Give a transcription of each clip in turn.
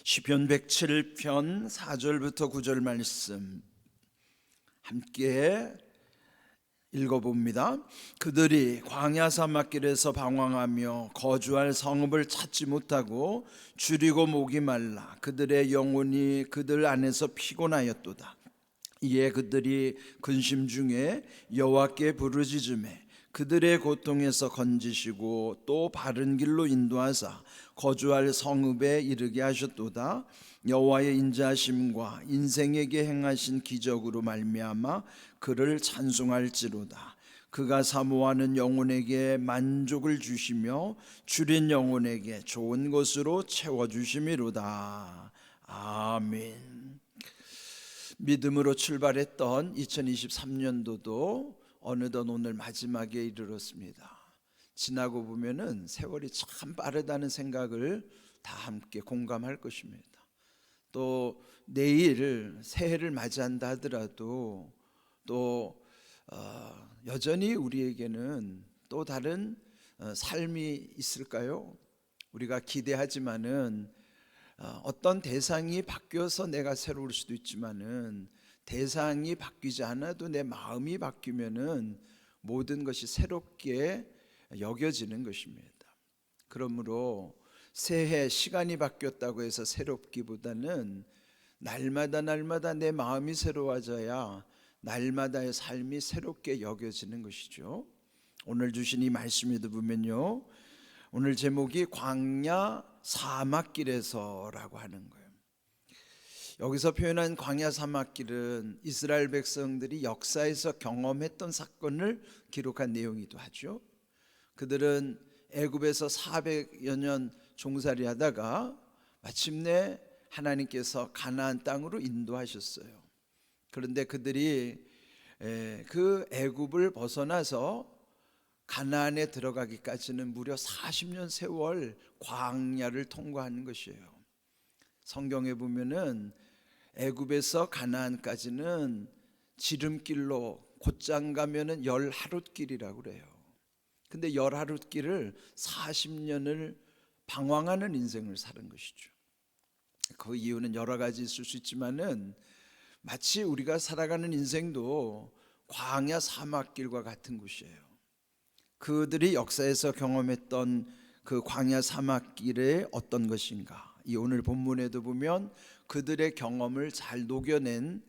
시편 107편 4절부터 9절 말씀 함께 읽어봅니다. 그들이 광야 사막길에서 방황하며 거주할 성읍을 찾지 못하고 줄이고 목이 말라 그들의 영혼이 그들 안에서 피곤하였도다. 이에 그들이 근심 중에 여호와께 부르짖으매 그들의 고통에서 건지시고 또 바른 길로 인도하사 거주할 성읍에 이르게 하셨도다. 여호와의 인자하심과 인생에게 행하신 기적으로 말미암아 그를 찬송할지로다. 그가 사모하는 영혼에게 만족을 주시며 줄인 영혼에게 좋은 것으로 채워주심이로다. 아멘. 믿음으로 출발했던 2023년도도 어느덧 오늘 마지막에 이르렀습니다. 지나고 보면은 세월이 참 빠르다는 생각을 다 함께 공감할 것입니다. 또 내일 새해를 맞이한다 하더라도 또 여전히 우리에게는 또 다른 삶이 있을까요? 우리가 기대하지만은 어떤 대상이 바뀌어서 내가 새로울 수도 있지만은 대상이 바뀌지 않아도 내 마음이 바뀌면은 모든 것이 새롭게 여겨지는 것입니다. 그러므로 새해 시간이 바뀌었다고 해서 새롭기보다는 날마다 내 마음이 새로워져야 날마다의 삶이 새롭게 여겨지는 것이죠. 오늘 주신 이 말씀에도 보면요, 오늘 제목이 광야 사막길에서라고 하는 거예요. 여기서 표현한 광야 사막길은 이스라엘 백성들이 역사에서 경험했던 사건을 기록한 내용이기도 하죠. 그들은 애굽에서 400여 년 종살이 하다가 마침내 하나님께서 가나안 땅으로 인도하셨어요. 그런데 그들이 그 애굽을 벗어나서 가나안에 들어가기까지는 무려 40년 세월 광야를 통과하는 것이에요. 성경에 보면은 애굽에서 가나안까지는 지름길로 곧장 가면은 10하룻길이라고 그래요. 근데 10하룻길을 40년을 방황하는 인생을 사는 것이죠. 그 이유는 여러 가지 있을 수 있지만은 마치 우리가 살아가는 인생도 광야 사막길과 같은 곳이에요. 그들이 역사에서 경험했던 그 광야 사막길의 어떤 것인가? 이 오늘 본문에도 보면 그들의 경험을 잘 녹여낸,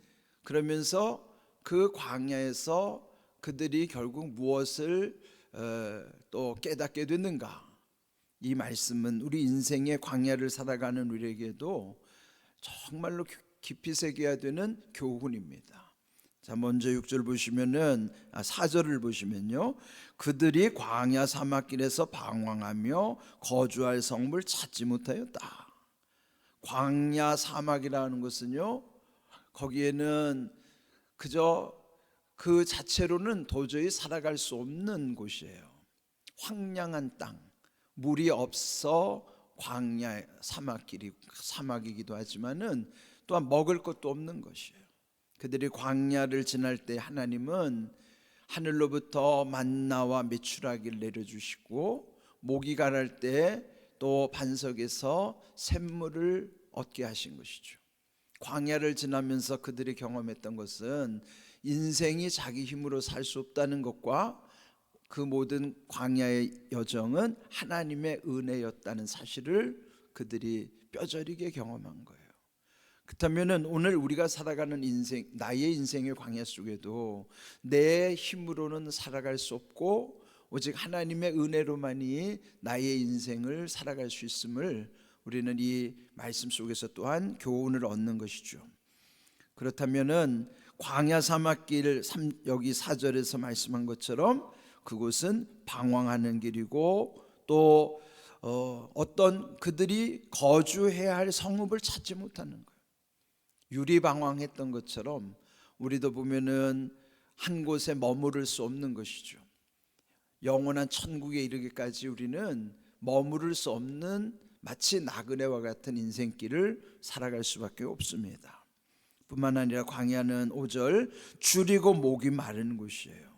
그러면서 그 광야에서 그들이 결국 무엇을 또 깨닫게 됐는가? 이 말씀은 우리 인생의 광야를 살아가는 우리에게도 정말로 깊이 새겨야 되는 교훈입니다. 자, 먼저 6절 보시면은 4절을 보시면요, 그들이 광야 사막길에서 방황하며 거주할 성읍을 찾지 못하였다. 광야 사막이라는 것은요, 거기에는 그저 그 자체로는 도저히 살아갈 수 없는 곳이에요. 황량한 땅, 물이 없어 광야 사막이기도 하지만은 또한 먹을 것도 없는 것이에요. 그들이 광야를 지날 때 하나님은 하늘로부터 만나와 메추라기를 내려주시고 모기 가랄 때 또 반석에서 샘물을 얻게 하신 것이죠. 광야를 지나면서 그들이 경험했던 것은 인생이 자기 힘으로 살 수 없다는 것과 그 모든 광야의 여정은 하나님의 은혜였다는 사실을 그들이 뼈저리게 경험한 거예요. 그렇다면 오늘 우리가 살아가는 인생, 나의 인생의 광야 속에도 내 힘으로는 살아갈 수 없고 오직 하나님의 은혜로만이 나의 인생을 살아갈 수 있음을 우리는 이 말씀 속에서 또한 교훈을 얻는 것이죠. 그렇다면은 광야 사막길, 여기 4절에서 말씀한 것처럼 그곳은 방황하는 길이고 또 어떤 그들이 거주해야 할 성읍을 찾지 못하는 거예요. 유리방황했던 것처럼 우리도 보면은 한 곳에 머무를 수 없는 것이죠. 영원한 천국에 이르기까지 우리는 머무를 수 없는 마치 나그네와 같은 인생길을 살아갈 수밖에 없습니다. 뿐만 아니라 광야는 5절 줄이고 목이 마른 곳이에요.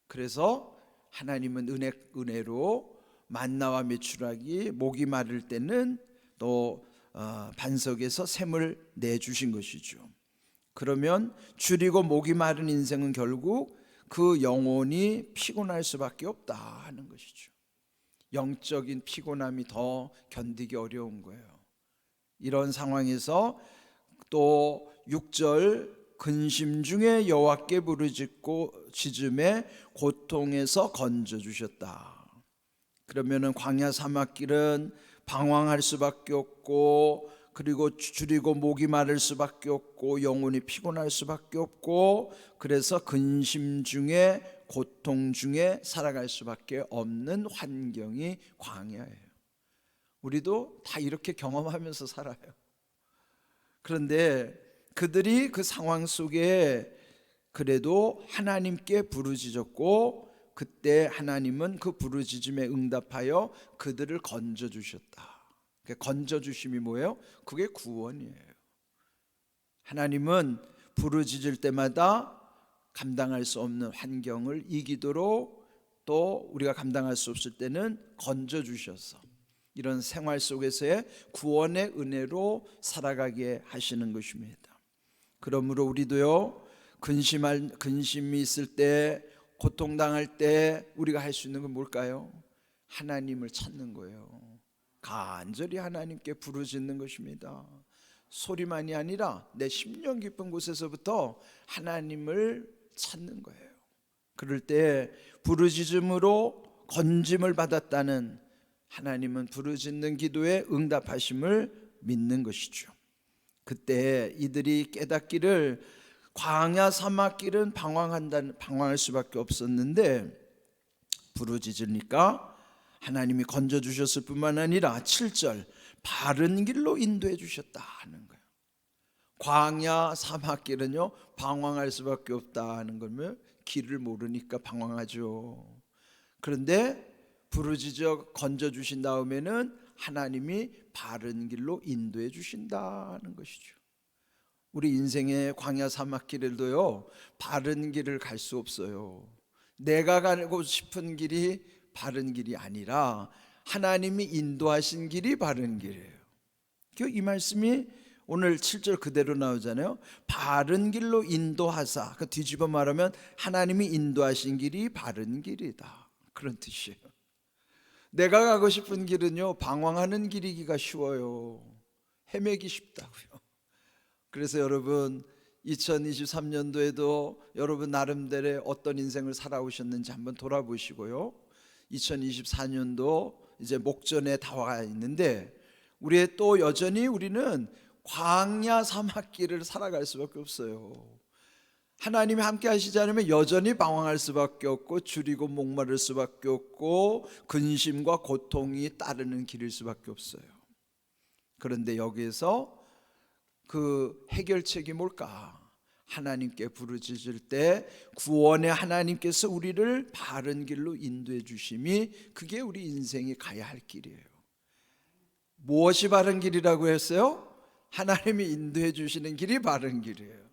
그래서 하나님은 은혜로 만나와 메추라기, 목이 마를 때는 또 반석에서 샘을 내주신 것이죠. 그러면 줄이고 목이 마른 인생은 결국 그 영혼이 피곤할 수밖에 없다 하는 것이죠. 영적인 피곤함이 더 견디기 어려운 거예요. 이런 상황에서 또 6절 근심 중에 여호와께 부르짖고 짖음에 고통에서 건져주셨다. 그러면은 광야 사막길은 방황할 수밖에 없고, 그리고 줄이고 목이 마를 수밖에 없고, 영혼이 피곤할 수밖에 없고, 그래서 근심 중에 고통 중에 살아갈 수밖에 없는 환경이 광야예요. 우리도 다 이렇게 경험하면서 살아요. 그런데 그들이 그 상황 속에 그래도 하나님께 부르짖었고, 그때 하나님은 그 부르짖음에 응답하여 그들을 건져주셨다. 건져주심이 뭐예요? 그게 구원이에요. 하나님은 부르짖을 때마다 감당할 수 없는 환경을 이기도록, 또 우리가 감당할 수 없을 때는 건져주셔서 이런 생활 속에서의 구원의 은혜로 살아가게 하시는 것입니다. 그러므로 우리도요, 근심이 있을 때, 고통당할 때 우리가 할 수 있는 건 뭘까요? 하나님을 찾는 거예요. 간절히 하나님께 부르짖는 것입니다. 소리만이 아니라 내 심령 깊은 곳에서부터 하나님을 찾는 거예요. 그럴 때 부르짖음으로 건짐을 받았다는 하나님은 부르짖는 기도에 응답하심을 믿는 것이죠. 그때 이들이 깨닫기를 광야 사막길은 방황할 수밖에 없었는데, 부르짖으니까 하나님이 건져주셨을 뿐만 아니라 7절 바른 길로 인도해 주셨다 하는 거예요. 광야 사막길은요, 방황할 수밖에 없다 하는 거면 길을 모르니까 방황하죠. 그런데 부르짖어 건져주신 다음에는 하나님이 바른 길로 인도해 주신다는 것이죠. 우리 인생의 광야 사막길에도요, 바른 길을 갈 수 없어요. 내가 가고 싶은 길이 바른 길이 아니라 하나님이 인도하신 길이 바른 길이에요. 이 말씀이 오늘 7절 그대로 나오잖아요. 바른 길로 인도하사, 뒤집어 말하면 하나님이 인도하신 길이 바른 길이다, 그런 뜻이에요. 내가 가고 싶은 길은요, 방황하는 길이기가 쉬워요. 헤매기 쉽다고요. 그래서 여러분 2023년도에도 여러분 나름대로 어떤 인생을 살아오셨는지 한번 돌아보시고요, 2024년도 이제 목전에 다와 있는데 우리의 또 여전히 우리는 광야 사막길을 살아갈 수밖에 없어요. 하나님이 함께 하시지 않으면 여전히 방황할 수밖에 없고, 줄이고 목마를 수밖에 없고, 근심과 고통이 따르는 길일 수밖에 없어요. 그런데 여기에서 그 해결책이 뭘까? 하나님께 부르짖을 때 구원의 하나님께서 우리를 바른 길로 인도해 주심이, 그게 우리 인생이 가야 할 길이에요. 무엇이 바른 길이라고 했어요? 하나님이 인도해 주시는 길이 바른 길이에요.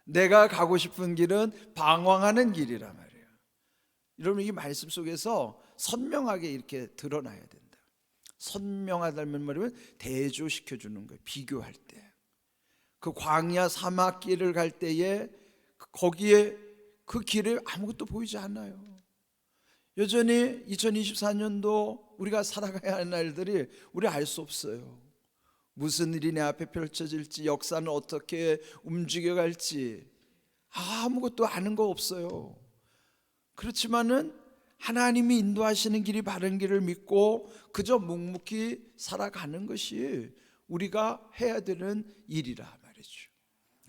내가 가고 싶은 길은 방황하는 길이란 말이에요. 여러분, 이 말씀 속에서 선명하게 이렇게 드러나야 된다. 선명하다는 말이면 대조시켜 주는 거예요. 비교할 때 그 광야 사막길을 갈 때에 거기에 그 길에 아무것도 보이지 않아요. 여전히 2024년도 우리가 살아가야 하는 날들이 우리 알 수 없어요. 무슨 일이 내 앞에 펼쳐질지, 역사는 어떻게 움직여갈지 아무것도 아는 거 없어요. 그렇지만은 하나님이 인도하시는 길이 바른 길을 믿고 그저 묵묵히 살아가는 것이 우리가 해야 되는 일이라 말이죠.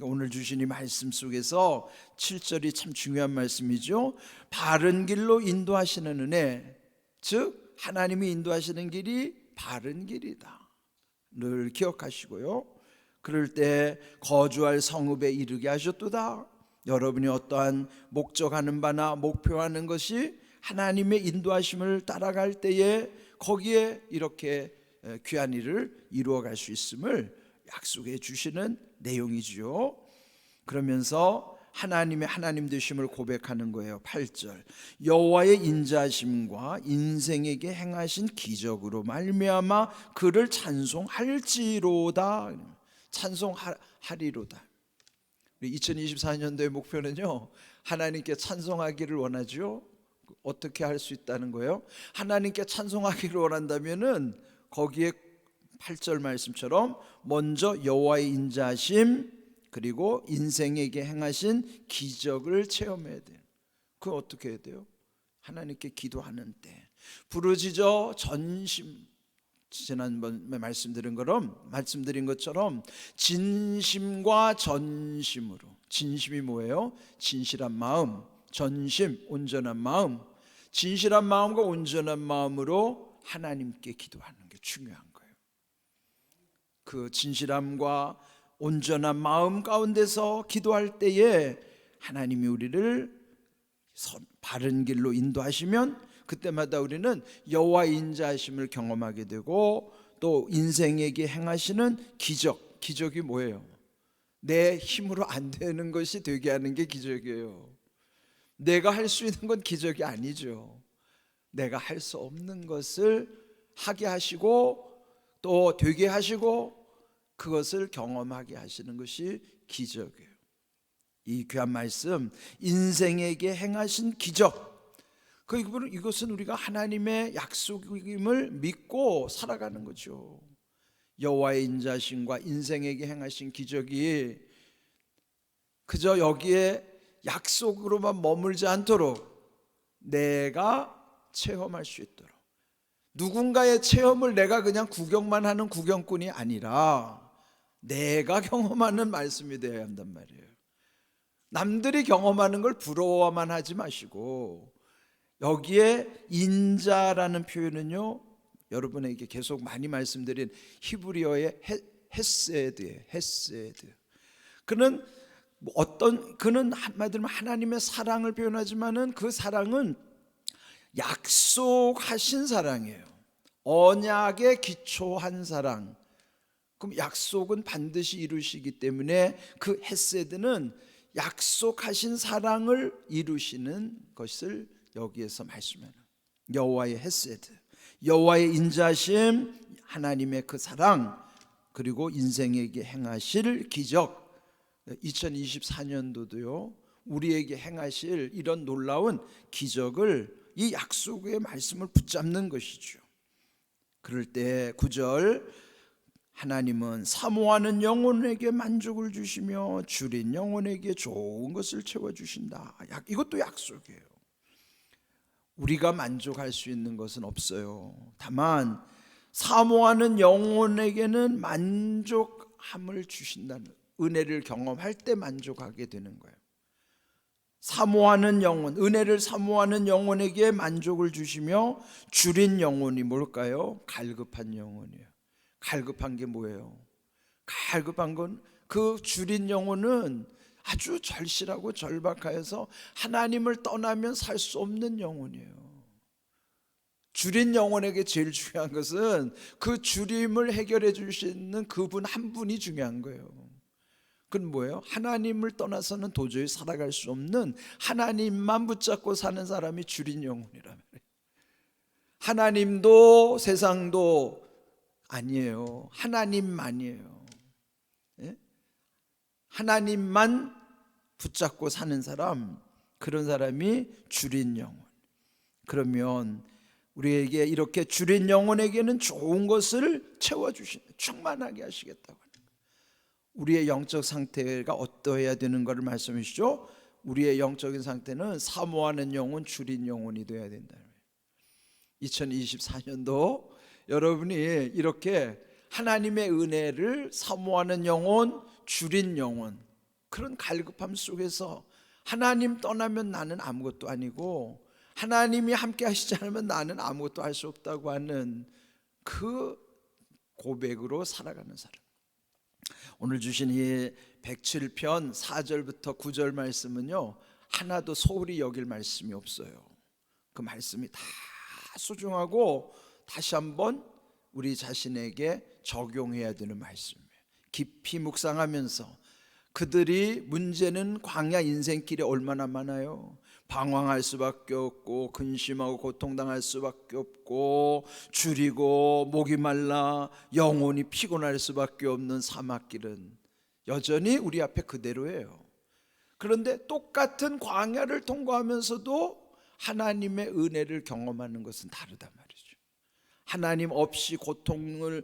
오늘 주신 이 말씀 속에서 7절이 참 중요한 말씀이죠. 바른 길로 인도하시는 은혜, 즉 하나님이 인도하시는 길이 바른 길이다 늘 기억하시고요, 그럴 때 거주할 성읍에 이르게 하셨도다. 여러분이 어떠한 목적하는 바나 목표하는 것이 하나님의 인도하심을 따라갈 때에 거기에 이렇게 귀한 일을 이루어갈 수 있음을 약속해 주시는 내용이지요. 그러면서 하나님의 하나님 되심을 고백하는 거예요. 8절 여호와의 인자심과 인생에게 행하신 기적으로 말미암아 그를 찬송할지로다. 찬송하리로다. 2024년도의 목표는요, 하나님께 찬송하기를 원하죠. 어떻게 할 수 있다는 거예요? 하나님께 찬송하기를 원한다면은 거기에 8절 말씀처럼 먼저 여호와의 인자심 그리고 인생에게 행하신 기적을 체험해야 돼요. 그거 어떻게 해야 돼요? 하나님께 기도하는 때 부르짖어 전심, 지난번에 말씀드린 것처럼 진심과 전심으로. 진심이 뭐예요? 진실한 마음, 전심, 온전한 마음. 진실한 마음과 온전한 마음으로 하나님께 기도하는 게 중요한 거예요. 그 진실함과 온전한 마음 가운데서 기도할 때에 하나님이 우리를 바른 길로 인도하시면 그때마다 우리는 여호와의 인자하심을 경험하게 되고 또 인생에게 행하시는 기적. 기적이 뭐예요? 내 힘으로 안 되는 것이 되게 하는 게 기적이에요. 내가 할 수 있는 건 기적이 아니죠. 내가 할 수 없는 것을 하게 하시고 또 되게 하시고 그것을 경험하게 하시는 것이 기적이에요. 이 귀한 말씀, 인생에게 행하신 기적, 이것은 우리가 하나님의 약속임을 믿고 살아가는 거죠. 여호와의 인자심과 인생에게 행하신 기적이 그저 여기에 약속으로만 머물지 않도록 내가 체험할 수 있도록, 누군가의 체험을 내가 그냥 구경만 하는 구경꾼이 아니라 내가 경험하는 말씀이 되어야 한단 말이에요. 남들이 경험하는 걸 부러워만 하지 마시고, 여기에 인자라는 표현은요, 여러분에게 계속 많이 말씀드린 히브리어의 헤세드예요. 헤세드. 그는 한마디로 하나님의 사랑을 표현하지만은 그 사랑은 약속하신 사랑이에요. 언약에 기초한 사랑. 그럼 약속은 반드시 이루시기 때문에 그 헤세드는 약속하신 사랑을 이루시는 것을 여기에서 말씀해요. 여호와의 헤세드, 여호와의 인자심, 하나님의 그 사랑, 그리고 인생에게 행하실 기적. 2024년도도요 우리에게 행하실 이런 놀라운 기적을 이 약속의 말씀을 붙잡는 것이죠. 그럴 때 9절 하나님은 사모하는 영혼에게 만족을 주시며 줄인 영혼에게 좋은 것을 채워주신다. 이것도 약속이에요. 우리가 만족할 수 있는 것은 없어요. 다만 사모하는 영혼에게는 만족함을 주신다는, 은혜를 경험할 때 만족하게 되는 거예요. 사모하는 영혼, 은혜를 사모하는 영혼에게 만족을 주시며 줄인 영혼이 뭘까요? 갈급한 영혼이에요. 갈급한 게 뭐예요? 갈급한 건 그 줄인 영혼은 아주 절실하고 절박하여서 하나님을 떠나면 살 수 없는 영혼이에요. 줄인 영혼에게 제일 중요한 것은 그 줄임을 해결해 주시는 그분 한 분이 중요한 거예요. 그건 뭐예요? 하나님을 떠나서는 도저히 살아갈 수 없는, 하나님만 붙잡고 사는 사람이 줄인 영혼이란 말이에요. 하나님도 세상도 아니에요. 하나님만이에요. 예? 하나님만 붙잡고 사는 사람, 그런 사람이 줄인 영혼. 그러면 우리에게 이렇게 줄인 영혼에게는 좋은 것을 채워주시는, 충만하게 하시겠다고 하는 거예요. 우리의 영적 상태가 어떠해야 되는 것을 말씀해 주시죠. 우리의 영적인 상태는 사모하는 영혼, 줄인 영혼이 되어야 된다는 거예요. 2024년도 여러분이 이렇게 하나님의 은혜를 사모하는 영혼, 줄인 영혼, 그런 갈급함 속에서 하나님 떠나면 나는 아무것도 아니고 하나님이 함께 하시지 않으면 나는 아무것도 할 수 없다고 하는 그 고백으로 살아가는 사람. 오늘 주신 이 107편 4절부터 9절 말씀은요 하나도 소홀히 여길 말씀이 없어요. 그 말씀이 다 소중하고 다시 한번 우리 자신에게 적용해야 되는 말씀이에요. 깊이 묵상하면서 그들이 문제는 광야 인생길이 얼마나 많아요. 방황할 수밖에 없고 근심하고 고통당할 수밖에 없고 줄이고 목이 말라 영혼이 피곤할 수밖에 없는 사막길은 여전히 우리 앞에 그대로예요. 그런데 똑같은 광야를 통과하면서도 하나님의 은혜를 경험하는 것은 다르단 말이죠. 하나님 없이 고통을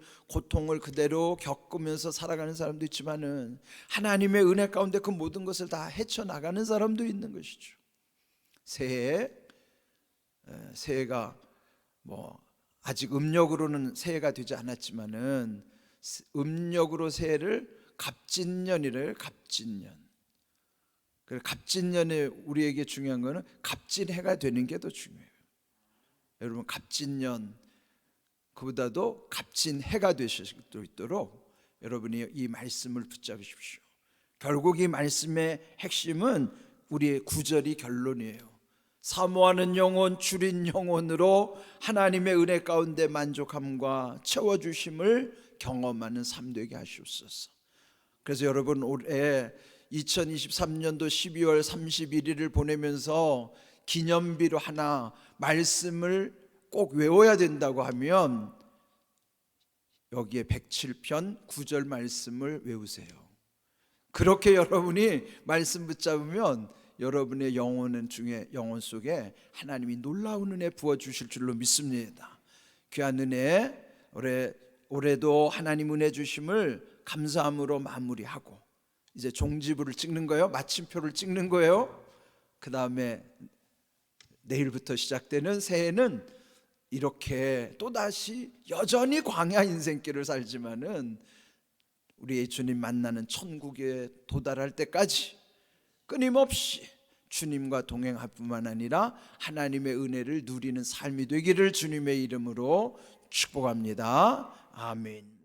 그대로 겪으면서 살아가는 사람도 있지만은 하나님의 은혜 가운데 그 모든 것을 다 헤쳐나가는 사람도 있는 것이죠. 새해가 뭐 아직 음력으로는 새해가 되지 않았지만은 음력으로 새해를 갑진년이래요. 갑진년. 그래서 갑진년에 우리에게 중요한 거는 갑진해가 되는 게 더 중요해요. 여러분 갑진년 그보다도 갑진해가 되실 수 있도록 여러분이 이 말씀을 붙잡으십시오. 결국 이 말씀의 핵심은 우리의 구절이 결론이에요. 사모하는 영혼 줄인 영혼으로 하나님의 은혜 가운데 만족함과 채워주심을 경험하는 삶 되게 하시옵소서. 그래서 여러분 올해 2023년도 12월 31일을 보내면서 기념비로 하나 말씀을 꼭 외워야 된다고 하면 여기에 107편 9절 말씀을 외우세요. 그렇게 여러분이 말씀 붙잡으면 여러분의 영혼 속에 하나님이 놀라운 은혜 부어주실 줄로 믿습니다. 귀한 은혜 올해도 하나님 은혜 주심을 감사함으로 마무리하고 이제 종지부를 찍는 거예요. 마침표를 찍는 거예요. 그 다음에 내일부터 시작되는 새해는 이렇게 또다시 여전히 광야 인생길을 살지만은 우리의 주님 만나는 천국에 도달할 때까지 끊임없이 주님과 동행할 뿐만 아니라 하나님의 은혜를 누리는 삶이 되기를 주님의 이름으로 축복합니다. 아멘.